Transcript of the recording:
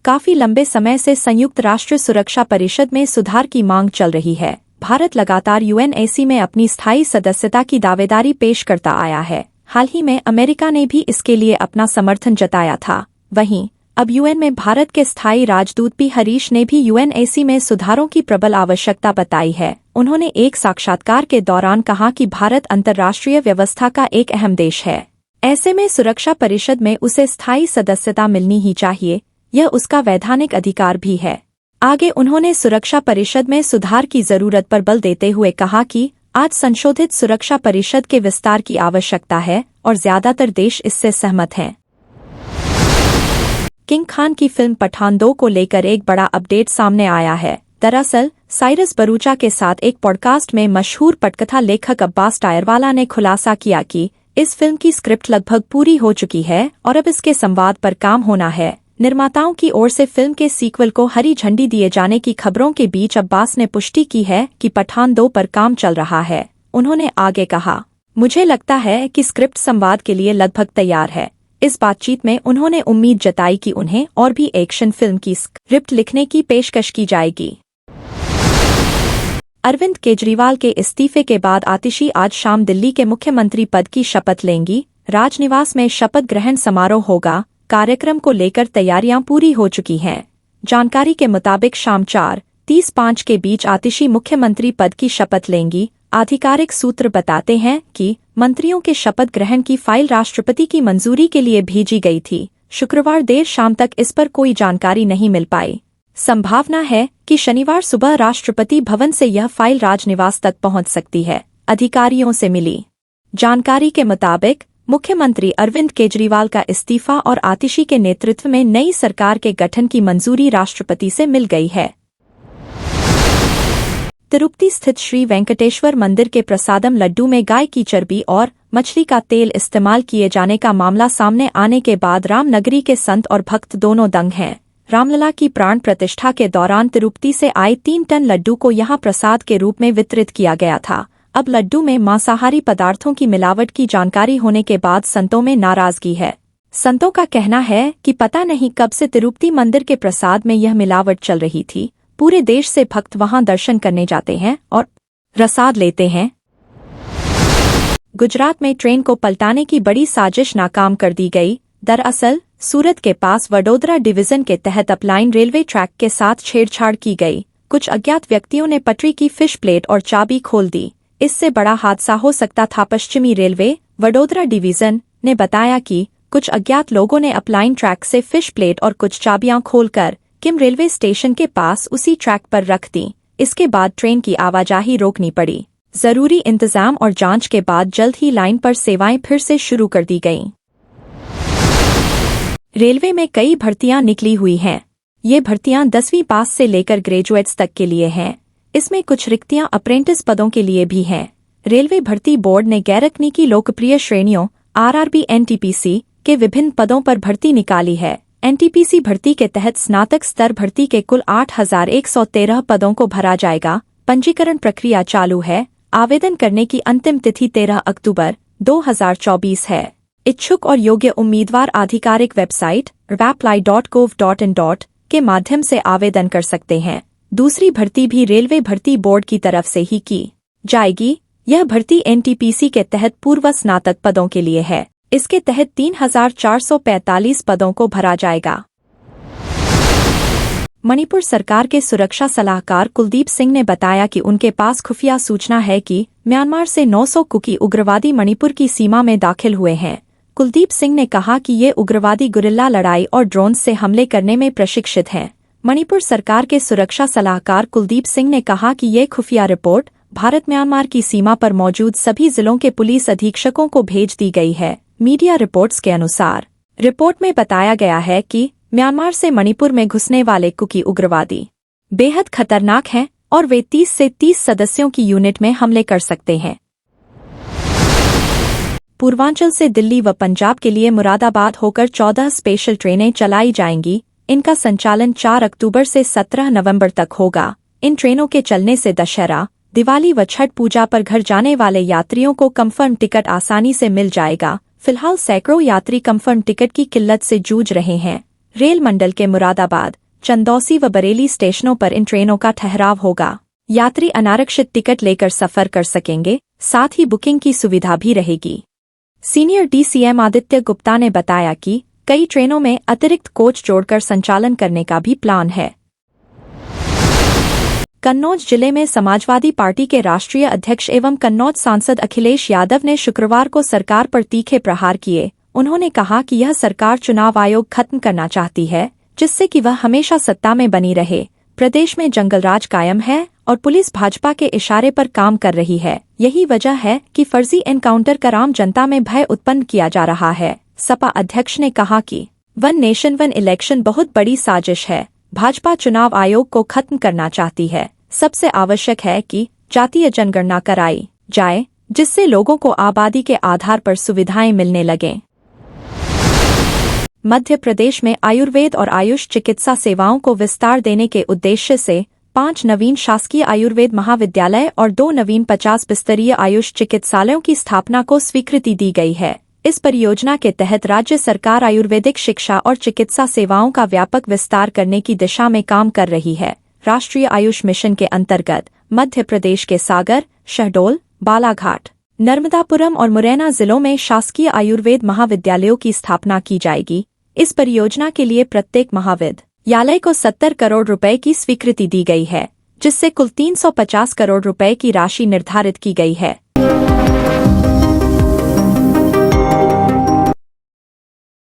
काफी लंबे समय से संयुक्त राष्ट्र सुरक्षा परिषद में सुधार की मांग चल रही है। भारत लगातार यूएनएसी में अपनी स्थायी सदस्यता की दावेदारी पेश करता आया है। हाल ही में अमेरिका ने भी इसके लिए अपना समर्थन जताया था। वहीं अब यूएन में भारत के स्थायी राजदूत पी हरीश ने भी यूएनएसी में सुधारों की प्रबल आवश्यकता बताई है। उन्होंने एक साक्षात्कार के दौरान कहा कि भारत अंतर्राष्ट्रीय व्यवस्था का एक अहम देश है। ऐसे में सुरक्षा परिषद में उसे स्थायी सदस्यता मिलनी ही चाहिए, यह उसका वैधानिक अधिकार भी है। आगे उन्होंने सुरक्षा परिषद में सुधार की जरूरत पर बल देते हुए कहा कि आज संशोधित सुरक्षा परिषद के विस्तार की आवश्यकता है और ज्यादातर देश इससे सहमत हैं। किंग खान की फिल्म पठान 2 को लेकर एक बड़ा अपडेट सामने आया है। दरअसल साइरस बरूचा के साथ एक पॉडकास्ट में मशहूर पटकथा लेखक अब्बास टायरवाला ने खुलासा किया कि इस फिल्म की स्क्रिप्ट लगभग पूरी हो चुकी है और अब इसके संवाद पर काम होना है। निर्माताओं की ओर से फिल्म के सीक्वल को हरी झंडी दिए जाने की खबरों के बीच अब्बास ने पुष्टि की है कि पठान 2 पर काम चल रहा है। उन्होंने आगे कहा, मुझे लगता है कि स्क्रिप्ट संवाद के लिए लगभग तैयार है। इस बातचीत में उन्होंने उम्मीद जताई कि उन्हें और भी एक्शन फिल्म की स्क्रिप्ट लिखने की पेशकश की जाएगी। अरविंद केजरीवाल के इस्तीफे के बाद आतिशी आज शाम दिल्ली के मुख्यमंत्री पद की शपथ लेंगी। राजनिवास में शपथ ग्रहण समारोह होगा। कार्यक्रम को लेकर तैयारियां पूरी हो चुकी हैं। जानकारी के मुताबिक शाम 4:30 के बीच आतिशी मुख्यमंत्री पद की शपथ लेंगी। आधिकारिक सूत्र बताते हैं कि मंत्रियों के शपथ ग्रहण की फाइल राष्ट्रपति की मंजूरी के लिए भेजी गई थी। शुक्रवार देर शाम तक इस पर कोई जानकारी नहीं मिल पाई। संभावना है कि शनिवार सुबह राष्ट्रपति भवन से यह फाइल राजनिवास तक पहुंच सकती है। अधिकारियों से मिली जानकारी के मुताबिक मुख्यमंत्री अरविंद केजरीवाल का इस्तीफा और आतिशी के नेतृत्व में नई सरकार के गठन की मंजूरी राष्ट्रपति से मिल गई है। तिरुपति स्थित श्री वेंकटेश्वर मंदिर के प्रसादम लड्डू में गाय की चर्बी और मछली का तेल इस्तेमाल किए जाने का मामला सामने आने के बाद रामनगरी के संत और भक्त दोनों दंग हैं। रामलला की प्राण प्रतिष्ठा के दौरान तिरुपति से आए 3 टन लड्डू को यहां प्रसाद के रूप में वितरित किया गया था। अब लड्डू में मांसाहारी पदार्थों की मिलावट की जानकारी होने के बाद संतों में नाराजगी है। संतों का कहना है कि पता नहीं कब से तिरुपति मंदिर के प्रसाद में यह मिलावट चल रही थी। पूरे देश से भक्त वहां दर्शन करने जाते हैं और प्रसाद लेते हैं। गुजरात में ट्रेन को पलटाने की बड़ी साजिश नाकाम कर दी गई। दरअसल सूरत के पास वडोदरा डिवीजन के तहत अपलाइन रेलवे ट्रैक के साथ छेड़छाड़ की गई। कुछ अज्ञात व्यक्तियों ने पटरी की फिश प्लेट और चाबी खोल दी। इससे बड़ा हादसा हो सकता था। पश्चिमी रेलवे वडोदरा डिवीजन ने बताया कि कुछ अज्ञात लोगों ने अपलाइन ट्रैक से फिश प्लेट और कुछ चाबियां खोलकर किम रेलवे स्टेशन के पास उसी ट्रैक पर रख दी। इसके बाद ट्रेन की आवाजाही रोकनी पड़ी। जरूरी इंतजाम और जांच के बाद जल्द ही लाइन पर सेवाएं फिर से शुरू कर दी गईं। रेलवे में कई भर्तियां निकली हुई हैं। ये भर्तियां 10वीं पास से लेकर ग्रेजुएट्स तक के लिए हैं। इसमें कुछ रिक्तियां अप्रेंटिस पदों के लिए भी हैं। रेलवे भर्ती बोर्ड ने गैरकनी की लोकप्रिय श्रेणियों आरआरबी एनटीपीसी के विभिन्न पदों पर भर्ती निकाली है। एनटीपीसी भर्ती के तहत स्नातक स्तर भर्ती के कुल 8,113 पदों को भरा जाएगा। पंजीकरण प्रक्रिया चालू है। आवेदन करने की अंतिम तिथि 13 अक्टूबर 2024 है। इच्छुक और योग्य उम्मीदवार आधिकारिक वेबसाइट rapply.gov.in के माध्यम से आवेदन कर सकते हैं। दूसरी भर्ती भी रेलवे भर्ती बोर्ड की तरफ से ही की जाएगी। यह भर्ती एनटीपीसी के तहत पूर्व स्नातक पदों के लिए है। इसके तहत 3,445 पदों को भरा जाएगा। मणिपुर सरकार के सुरक्षा सलाहकार कुलदीप सिंह ने बताया कि उनके पास खुफिया सूचना है कि म्यांमार से 900 कुकी उग्रवादी मणिपुर की सीमा में दाखिल हुए हैं। कुलदीप सिंह ने कहा कि ये उग्रवादी गुरिल्ला लड़ाई और ड्रोन से हमले करने में प्रशिक्षित हैं। मणिपुर सरकार के सुरक्षा सलाहकार कुलदीप सिंह ने कहा कि ये खुफिया रिपोर्ट भारत म्यांमार की सीमा पर मौजूद सभी जिलों के पुलिस अधीक्षकों को भेज दी गई है। मीडिया रिपोर्ट्स के अनुसार रिपोर्ट में बताया गया है कि म्यांमार से मणिपुर में घुसने वाले कुकी उग्रवादी बेहद खतरनाक हैं और वे 30 से 30 सदस्यों की यूनिट में हमले कर सकते हैं। पूर्वांचल से दिल्ली व पंजाब के लिए मुरादाबाद होकर 14 स्पेशल ट्रेनें चलाई जाएंगी। इनका संचालन 4 अक्टूबर से 17 नवंबर तक होगा। इन ट्रेनों के चलने से दशहरा, दिवाली व छठ पूजा पर घर जाने वाले यात्रियों को कंफर्म टिकट आसानी से मिल जाएगा। फिलहाल सैकड़ों यात्री कंफर्म टिकट की किल्लत से जूझ रहे हैं। रेल मंडल के मुरादाबाद, चंदौसी व बरेली स्टेशनों पर इन ट्रेनों का ठहराव होगा। यात्री अनारक्षित टिकट लेकर सफर कर सकेंगे, साथ ही बुकिंग की सुविधा भी रहेगी। सीनियर डीसीएम आदित्य गुप्ता ने बताया कि कई ट्रेनों में अतिरिक्त कोच जोड़कर संचालन करने का भी प्लान है। कन्नौज जिले में समाजवादी पार्टी के राष्ट्रीय अध्यक्ष एवं कन्नौज सांसद अखिलेश यादव ने शुक्रवार को सरकार पर तीखे प्रहार किए। उन्होंने कहा कि यह सरकार चुनाव आयोग खत्म करना चाहती है, जिससे कि वह हमेशा सत्ता में बनी रहे। प्रदेश में जंगलराज कायम है और पुलिस भाजपा के इशारे पर काम कर रही है। यही वजह है कि फर्जी एनकाउंटर कर आम जनता में भय उत्पन्न किया जा रहा है। सपा अध्यक्ष ने कहा कि वन नेशन वन इलेक्शन बहुत बड़ी साजिश है। भाजपा चुनाव आयोग को खत्म करना चाहती है। सबसे आवश्यक है कि जातीय जनगणना कराई जाए, जिससे लोगों को आबादी के आधार पर सुविधाएं मिलने लगें। मध्य प्रदेश में आयुर्वेद और आयुष चिकित्सा सेवाओं को विस्तार देने के उद्देश्य से 5 नवीन शासकीय आयुर्वेद महाविद्यालय और 2 नवीन 50 बिस्तरीय आयुष चिकित्सालयों की स्थापना को स्वीकृति दी गई है। इस परियोजना के तहत राज्य सरकार आयुर्वेदिक शिक्षा और चिकित्सा सेवाओं का व्यापक विस्तार करने की दिशा में काम कर रही है। राष्ट्रीय आयुष मिशन के अंतर्गत मध्य प्रदेश के सागर, शहडोल, बालाघाट, नर्मदापुरम और मुरैना जिलों में शासकीय आयुर्वेद महाविद्यालयों की स्थापना की जाएगी। इस परियोजना के लिए प्रत्येक महाविद्यालय को 70 करोड़ रुपए की स्वीकृति दी गई है, जिससे कुल 350 करोड़ रुपए की राशि निर्धारित की गई है।